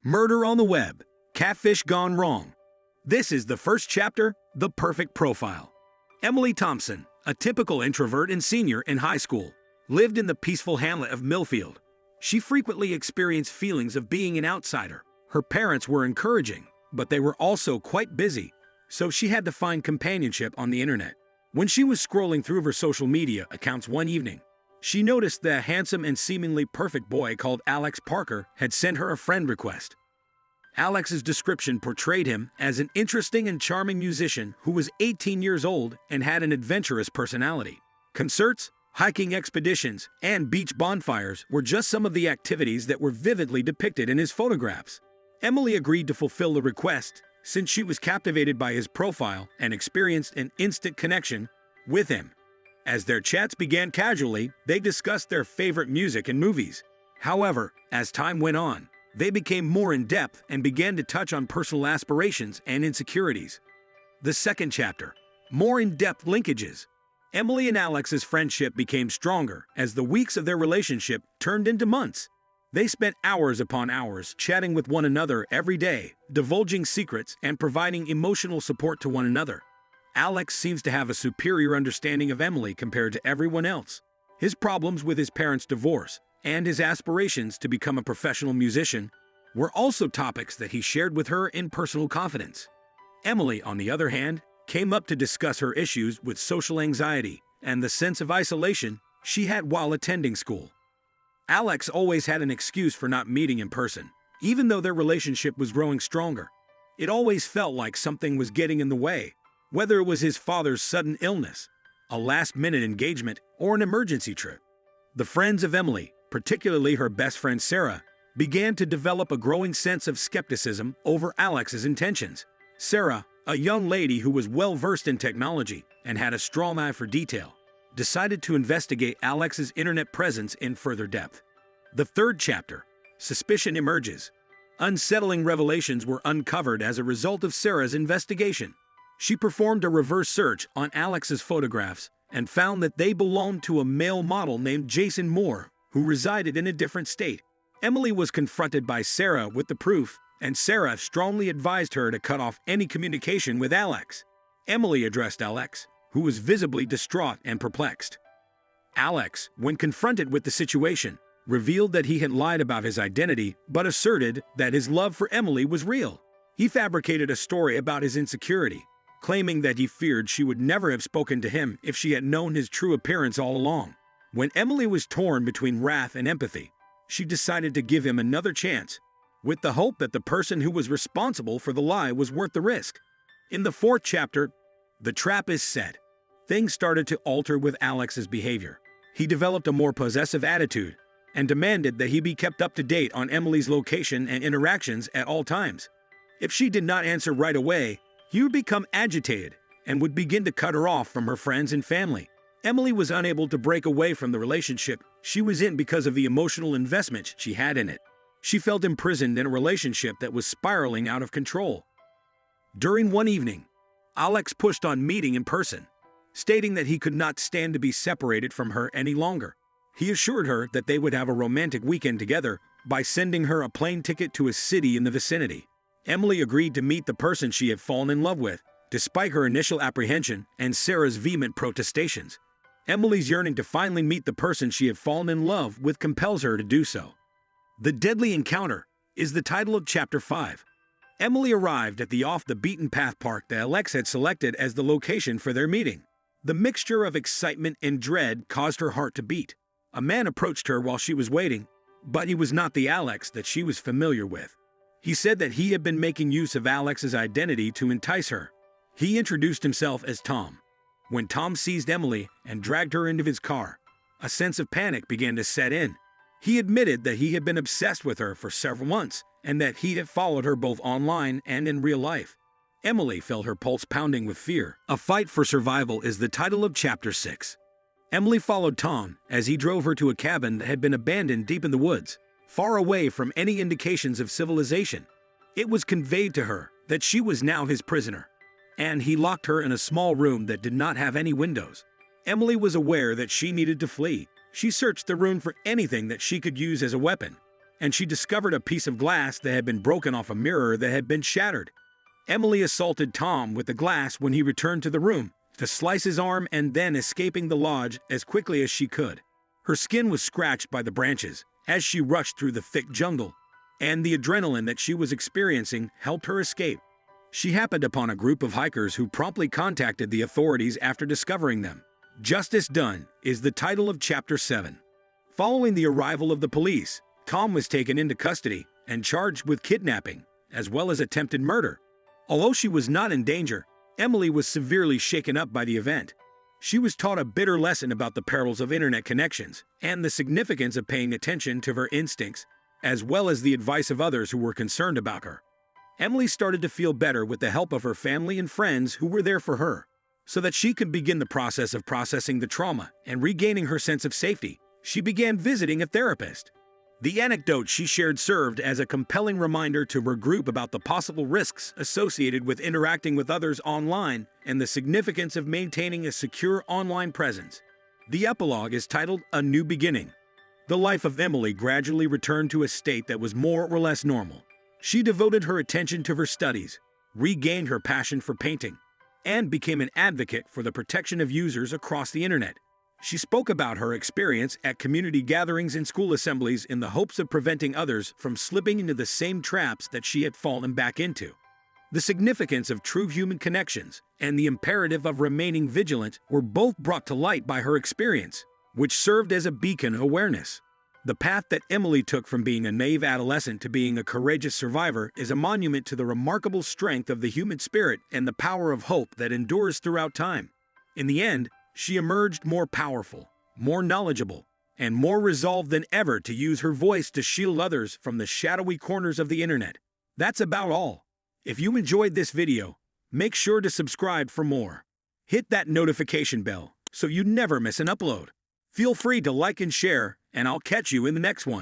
Murder on the Web, Catfish Gone Wrong. This is the first chapter, The Perfect Profile. Emily Thompson, a typical introvert and senior in high school, lived in the peaceful hamlet of Millfield. She frequently experienced feelings of being an outsider. Her parents were encouraging, but they were also quite busy, so she had to find companionship on the internet. When she was scrolling through her social media accounts one evening, she noticed that a handsome and seemingly perfect boy called Alex Parker had sent her a friend request. Alex's description portrayed him as an interesting and charming musician who was 18 years old and had an adventurous personality. Concerts, hiking expeditions, and beach bonfires were just some of the activities that were vividly depicted in his photographs. Emily agreed to fulfill the request since she was captivated by his profile and experienced an instant connection with him. As their chats began casually, they discussed their favorite music and movies. However, as time went on, they became more in-depth and began to touch on personal aspirations and insecurities. The second chapter, more in-depth linkages. Emily and Alex's friendship became stronger as the weeks of their relationship turned into months. They spent hours upon hours chatting with one another every day, divulging secrets and providing emotional support to one another. Alex seems to have a superior understanding of Emily compared to everyone else. His problems with his parents' divorce and his aspirations to become a professional musician were also topics that he shared with her in personal confidence. Emily, on the other hand, came up to discuss her issues with social anxiety and the sense of isolation she had while attending school. Alex always had an excuse for not meeting in person, even though their relationship was growing stronger. It always felt like something was getting in the way, whether it was his father's sudden illness, a last-minute engagement, or an emergency trip. The friends of Emily, particularly her best friend Sarah, began to develop a growing sense of skepticism over Alex's intentions. Sarah, a young lady who was well-versed in technology and had a strong eye for detail, decided to investigate Alex's internet presence in further depth. The third chapter, Suspicion Emerges. Unsettling revelations were uncovered as a result of Sarah's investigation. She performed a reverse search on Alex's photographs and found that they belonged to a male model named Jason Moore, who resided in a different state. Emily was confronted by Sarah with the proof, and Sarah strongly advised her to cut off any communication with Alex. Emily addressed Alex, who was visibly distraught and perplexed. Alex, when confronted with the situation, revealed that he had lied about his identity but asserted that his love for Emily was real. He fabricated a story about his insecurity, claiming that he feared she would never have spoken to him if she had known his true appearance all along. When Emily was torn between wrath and empathy, she decided to give him another chance, with the hope that the person who was responsible for the lie was worth the risk. In the fourth chapter, The Trap is Set. Things started to alter with Alex's behavior. He developed a more possessive attitude and demanded that he be kept up to date on Emily's location and interactions at all times. If she did not answer right away, he would become agitated and would begin to cut her off from her friends and family. Emily was unable to break away from the relationship she was in because of the emotional investment she had in it. She felt imprisoned in a relationship that was spiraling out of control. During one evening, Alex pushed on meeting in person, stating that he could not stand to be separated from her any longer. He assured her that they would have a romantic weekend together by sending her a plane ticket to a city in the vicinity. Emily agreed to meet the person she had fallen in love with, despite her initial apprehension and Sarah's vehement protestations. Emily's yearning to finally meet the person she had fallen in love with compels her to do so. The Deadly Encounter is the title of Chapter 5. Emily arrived at the off-the-beaten-path park that Alex had selected as the location for their meeting. The mixture of excitement and dread caused her heart to beat. A man approached her while she was waiting, but he was not the Alex that she was familiar with. He said that he had been making use of Alex's identity to entice her. He introduced himself as Tom. When Tom seized Emily and dragged her into his car, a sense of panic began to set in. He admitted that he had been obsessed with her for several months and that he had followed her both online and in real life. Emily felt her pulse pounding with fear. A Fight for Survival is the title of Chapter 6. Emily followed Tom as he drove her to a cabin that had been abandoned deep in the woods, far away from any indications of civilization. It was conveyed to her that she was now his prisoner, and he locked her in a small room that did not have any windows. Emily was aware that she needed to flee. She searched the room for anything that she could use as a weapon, and she discovered a piece of glass that had been broken off a mirror that had been shattered. Emily assaulted Tom with the glass when he returned to the room, to slice his arm and then escaping the lodge as quickly as she could. Her skin was scratched by the branches as she rushed through the thick jungle, and the adrenaline that she was experiencing helped her escape. She happened upon a group of hikers who promptly contacted the authorities after discovering them. Justice Done is the title of Chapter 7. Following the arrival of the police, Tom was taken into custody and charged with kidnapping, as well as attempted murder. Although she was not in danger, Emily was severely shaken up by the event. She was taught a bitter lesson about the perils of internet connections and the significance of paying attention to her instincts, as well as the advice of others who were concerned about her. Emily started to feel better with the help of her family and friends who were there for her. So that she could begin the process of processing the trauma and regaining her sense of safety, she began visiting a therapist. The anecdote she shared served as a compelling reminder to her group about the possible risks associated with interacting with others online and the significance of maintaining a secure online presence. The epilogue is titled A New Beginning. The life of Emily gradually returned to a state that was more or less normal. She devoted her attention to her studies, regained her passion for painting, and became an advocate for the protection of users across the internet. She spoke about her experience at community gatherings and school assemblies in the hopes of preventing others from slipping into the same traps that she had fallen back into. The significance of true human connections and the imperative of remaining vigilant were both brought to light by her experience, which served as a beacon of awareness. The path that Emily took from being a naive adolescent to being a courageous survivor is a monument to the remarkable strength of the human spirit and the power of hope that endures throughout time. In the end, she emerged more powerful, more knowledgeable, and more resolved than ever to use her voice to shield others from the shadowy corners of the internet. That's about all. If you enjoyed this video, make sure to subscribe for more. Hit that notification bell so you never miss an upload. Feel free to like and share, and I'll catch you in the next one.